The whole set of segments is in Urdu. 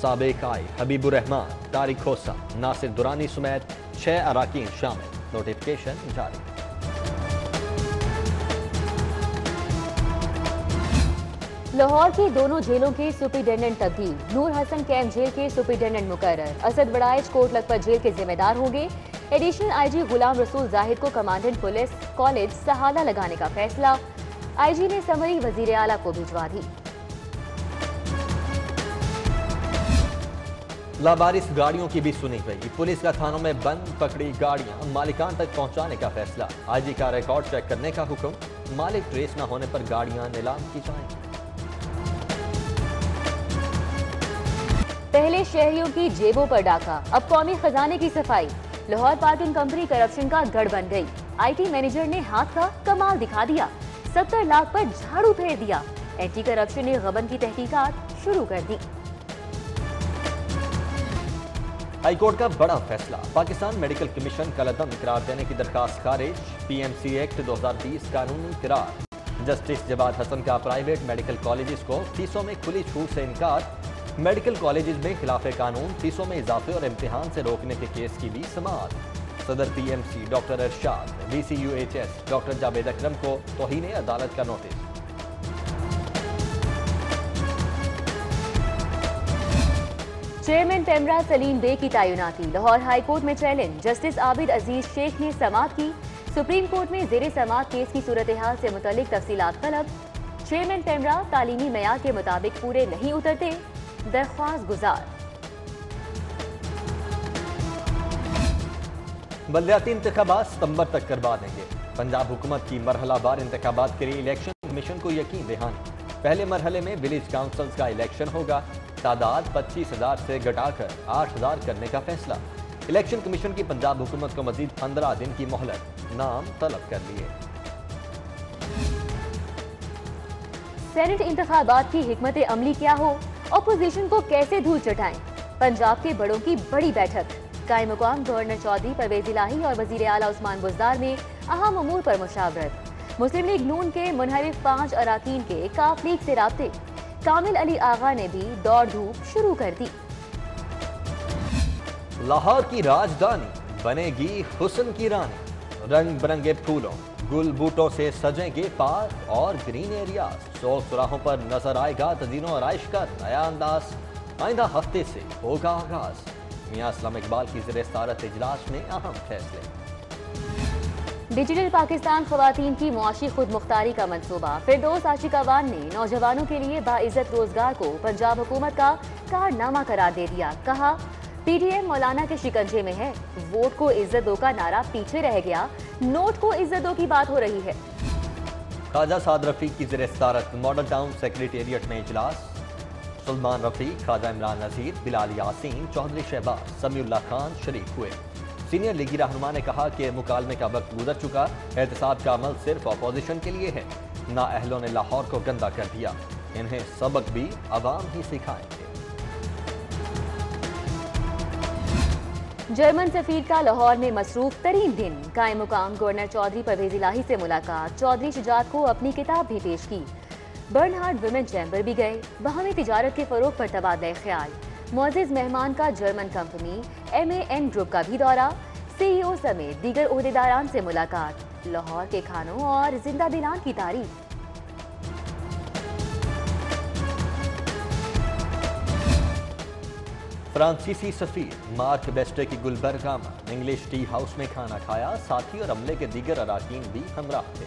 سابق آئی حبیب الرحمان، طارق کھوسا، ناصر درانی سمیت 6 اراکین شامل، نوٹیفکیشن جاری۔ لاہور کی دونوں جیلوں کے سپرنٹینڈنٹ تبدیل، نور حسن کیمپ جیل کے سپرنٹینڈنٹ مقرر، اسد وڑائچ کوٹ لکھپت جیل کے ذمہ دار ہوں گے۔ ایڈیشنل آئی جی غلام رسول زاہد کو کمانڈنٹ پولیس کالج سہالہ لگانے کا فیصلہ، آئی جی نے سمری وزیر اعلیٰ کو بھجوا دی۔ لابارس گاڑیوں کی بھی سنی گئی، پولیس کا تھانوں میں بند پکڑی گاڑیاں مالکان تک پہنچانے کا فیصلہ، آئی جی کا ریکارڈ چیک کرنے کا حکم، مالک ٹریس نہ ہونے پر گاڑیاں نیلام کی جائیں گی۔ پہلے شہریوں کی جیبوں پر ڈاکہ، اب قومی خزانے کی صفائی، لاہور پارکنگ کمپنی کرپشن کا گڑھ بن گئی، آئی ٹی مینیجر نے ہاتھ کا کمال دکھا دیا، 70 لاکھ پر جھاڑو پھیر دیا، اینٹی کرپشن نے غبن کی تحقیقات شروع کر دی۔ ہائی کورٹ کا بڑا فیصلہ، پاکستان میڈیکل کمیشن کالعدم قرار دینے کی درخواست خارج، پی ایم سی ایکٹ 2020 قانونی قرار، جسٹس جواد حسن کا پرائیویٹ میڈیکل کالجز کو فیسوں میں کھلی چھوٹ سے انکار، میڈیکل کالجز میں خلاف قانون فیسوں میں اضافے اور امتحان سے روکنے کے کیس کی بھی سماعت، صدر P M C doctor Irshad, V C U H S doctor Javed Akram کو توہین عدالت کا نوٹس۔ چیئرمین پیمرا سلیم بے کی تعیناتی، لاہور ہائی کورٹ میں چیلنج، جسٹس عابد عزیز شیخ نے سماعت کی، سپریم کورٹ میں زیر سماعت کیس کی صورتحال سے متعلق تفصیلات طلب، چیئرمین پیمرا تعلیمی معیار کے مطابق پورے نہیں اترتے، درخواست گزار۔ بلدیاتی انتخابات ستمبر تک کروا دیں گے، پنجاب حکومت کی مرحلہ وار انتخابات کے لیے الیکشن کمیشن کو یقین دہانی، پہلے مرحلے میں ولیج کاؤنسلز کا الیکشن ہوگا، تعداد 25,000 سے گھٹا کر 8,000 کرنے کا فیصلہ، الیکشن کمیشن کی پنجاب حکومت کو مزید 15 دن کی مہلت، نام طلب کر لیے۔ سینٹ انتخابات کی حکمت عملی کیا ہو، اپوزیشن کو کیسے دھول چٹائیں، پنجاب کے بڑوں کی بڑی بیٹھک، قائم مقام گورنر چودھری پرویز الہی اور وزیر اعلیٰ عثمان بزدار میں اہم امور پر مشاورت، مسلم لیگ نون کے منحرف 5 اراکین کے کاف لیگ سے رابطے، کامل علی آغا نے بھی دوڑ دھوپ شروع کر دی۔ لاہور کی راجدھانی بنے گی حسن کی رانی، رنگ برنگے پھولوں گل بوٹوں سے سجیں گے پارک اور گرین ایریاز، چوک چوراہوں پر نظر آئے گا تزئین و آرائش کا نیا انداز، آئندہ ہفتے سے ہوگا آغاز، میاں اسلام اقبال کی زیر صدارت اجلاس میں اہم فیصلے۔ ڈیجیٹل پاکستان خواتین کی معاشی خود مختاری کا منصوبہ، فردوس عاشقاوان نے نوجوانوں کے لیے باعزت روزگار کو پنجاب حکومت کا کارنامہ قرار دے دیا، کہا پی ڈی ایم مولانا کے شکنجے میں ہے، ووٹ کو عزت دو کا نعرہ پیچھے رہ گیا، نوٹ کو عزت دو کی بات ہو رہی ہے۔ خواجہ سعد رفیق کی زیر صدارت ماڈل ٹاؤن سیکریٹریٹ میں اجلاس، سلمان رفیق، خواجہ عمران نذیر، بلال یاسین، چودھری شہباز، سمیع اللہ خان شریک ہوئے۔ سینئر لیگی رہنما نے کہا کہ مکالمے کا وقت گزر چکا، احتساب کا عمل صرف اپوزیشن کے لیے ہے، نااہلوں نے لاہور کو گندا کر دیا، انہیں سبق بھی عوام ہی سکھائیں گے۔ جرمن سفیر کا لاہور میں مصروف ترین دن، قائم مقام گورنر چودھری پرویز الہی سے ملاقات، چودھری شجاعت کو اپنی کتاب بھی پیش کی، برنہارڈ ویمن چیمبر بھی گئے، باہمی تجارت کے فروغ پر تبادلہ خیال، معزز مہمان کا جرمن کمپنی ایم اے این گروپ کا بھی دورہ، سی ای او سمیت دیگر عہدیداران سے ملاقات، لاہور کے کھانوں اور زندہ دلان کی تعریف۔ فرانسیسی سفیر مارک بیسٹے کی گلبرگہ انگلش ٹی ہاؤس میں کھانا کھایا، ساتھی اور عملے کے دیگر اراکین بھی ہمراہ تھے۔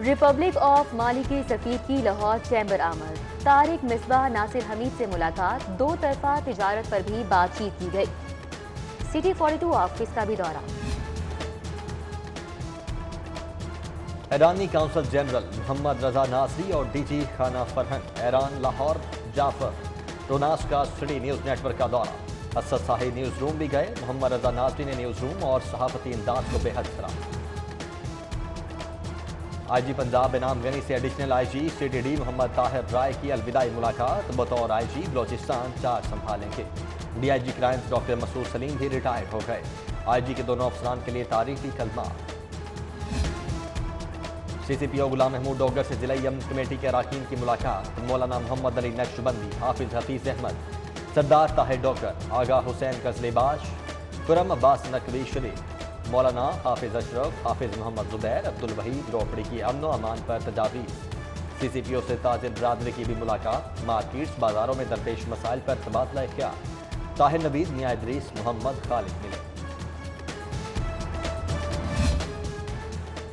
ریپبلک آف مالی کے سفیر کی لاہور چیمبر آمد، طارق مصباح ناصر حمید سے ملاقات، دو طرفہ تجارت پر بھی بات چیت کی گئی، سٹی 42 آفس کا بھی دورہ۔ ایرانی کونسل جنرل محمد رضا ناصری اور ڈی جی خانہ فرہنگ ایران لاہور جعفر روناس کا سٹی نیوز نیٹ ورک کا دورہ، اسد صاحب نیوز روم بھی گئے، محمد رضا ناصری نے نیوز روم اور صحافتی امداد کو بے حد سراہا۔ آئی جی پنجاب انعام غنی سے additional I G C T D Muhammad Tahir Rai کی الوداعی ملاقات، بطور آئی جی بلوچستان چارج سنبھالیں گے، D I G crimes doctor Masood Saleem بھی ریٹائر ہو گئے، آئی جی کے دونوں افسران کے لیے تاریخی کلمات۔ CCPO غلام محمود ڈوگر سے ضلعی امن کمیٹی کے اراکین کی ملاقات، مولانا محمد علی نقشبندی، حافظ حفیظ احمد، سردار طاہر ڈوگر، آغا حسین کزلی باش، خرم عباس نقوی شریف، مولانا حافظ اشرف، حافظ محمد زبیر، عبدالوحید روپڑی کی امن و امان پر تجاویز۔ CCPO سے تاجر برادری کی بھی ملاقات، مارکیٹس بازاروں میں درپیش مسائل پر تبادلہ خیال۔ طاہر نوید، میاں ادریس، محمد خالد ملے۔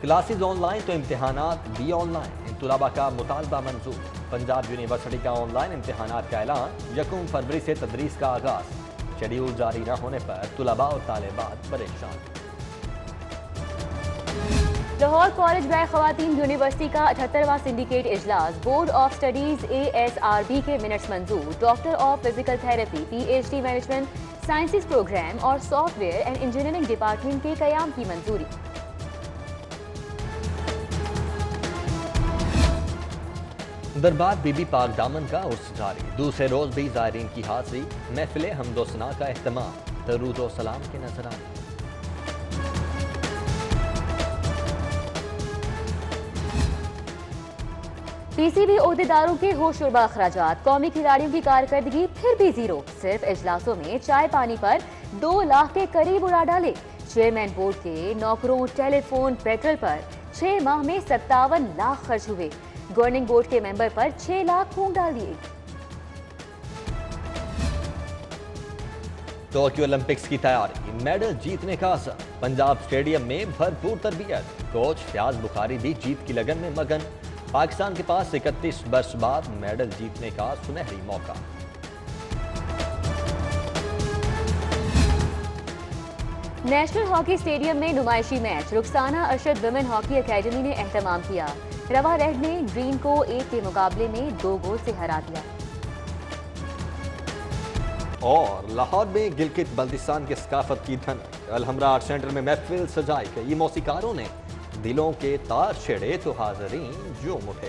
کلاسز آن لائن تو امتحانات بھی آن لائن، طلباء کا مطالبہ منظور۔ پنجاب یونیورسٹی کا آن لائن امتحانات کا اعلان، 1 فروری سے تدریس کا آغاز۔ شیڈیول جاری نہ ہونے پر طلباء اور طالبات پریشان۔ لاہور کالج برائے خواتین یونیورسٹی کا 78واں سنڈیکیٹ اجلاس، بورڈ آف اسٹڈیز ASRB کے منٹس منظور۔ Doctor of physical therapy PhD management sciences program اور software and engineering department کے قیام کی منظوری۔ دربار بی بی پاک دامن کا عرس جاری، دوسرے روز بھی زائرین کی حاضری، محفل حمد و ثنا کا اہتمام، درود و سلام کے نذرانے۔ PCB عہدیداروں کے ہوش ربا اخراجات، قومی کھلاڑیوں کی کارکردگی پھر بھی زیرو، صرف اجلاسوں میں چائے پانی پر 2 لاکھ کے قریب اڑا ڈالے۔ چیئرمین بورڈ کے نوکروں ٹیلی فون پیٹرول پر 6 ماہ میں 57 لاکھ خرچ ہوئے، گورننگ بورڈ کے ممبر پر 6 لاکھ پھونک ڈال دیے۔ ٹوکیو اولمپکس کی تیاری، میڈل جیتنے کا عزم، پنجاب اسٹیڈیم میں بھرپور تربیت، کوچ فیاض بخاری بھی جیت کی لگن میں مگن۔ پاکستان کے پاس 31 برس بعد میڈل جیتنے کا سنہری موقع۔ نیشنل ہاکی اسٹیڈیم میں نمائشی match, Rukhsana Arshad women hockey academy نے اہتمام کیا۔ روا ریڈ نے گرین کو 1 کے مقابلے میں 2 گول سے ہرا دیا۔ اور لاہور میں گلگت بلتستان کے ثقافت کی دھنک، الحمرا آرٹ سینٹر میں محفل سجائی گئی، موسیقاروں نے دلوں کے تار چھیڑے تو حاضرین جھوم اٹھے۔